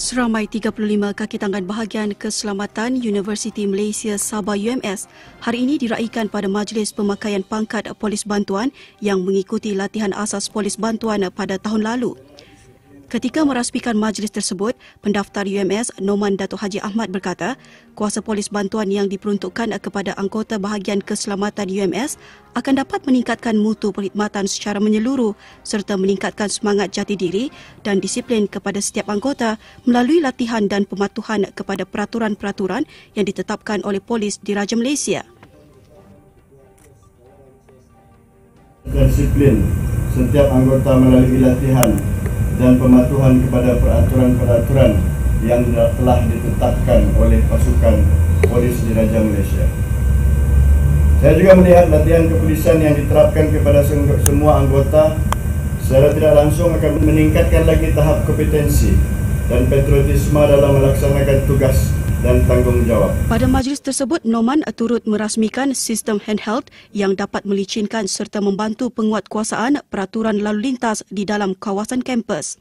Seramai 35 kaki tangan bahagian keselamatan Universiti Malaysia Sabah UMS hari ini diraikan pada Majlis Pemakaian Pangkat Polis Bantuan yang mengikuti latihan asas Polis Bantuan pada tahun lalu. Ketika merasmikan majlis tersebut, pendaftar UMS Noman Datuk Haji Ahmad berkata, kuasa polis bantuan yang diperuntukkan kepada anggota bahagian keselamatan UMS akan dapat meningkatkan mutu perkhidmatan secara menyeluruh serta meningkatkan semangat jati diri dan disiplin kepada setiap anggota melalui latihan dan pematuhan kepada peraturan-peraturan yang ditetapkan oleh polis di Raja Malaysia. Disiplin setiap anggota melalui latihan dan pematuhan kepada peraturan-peraturan yang telah ditetapkan oleh pasukan polis di Raja Malaysia. Saya juga melihat latihan kepolisian yang diterapkan kepada semua anggota secara tidak langsung akan meningkatkan lagi tahap kompetensi dan patriotisme dalam melaksanakan tugas dan tanggungjawab. Pada majlis tersebut, Noman turut merasmikan sistem handheld yang dapat melicinkan serta membantu penguatkuasaan peraturan lalu lintas di dalam kawasan kampus.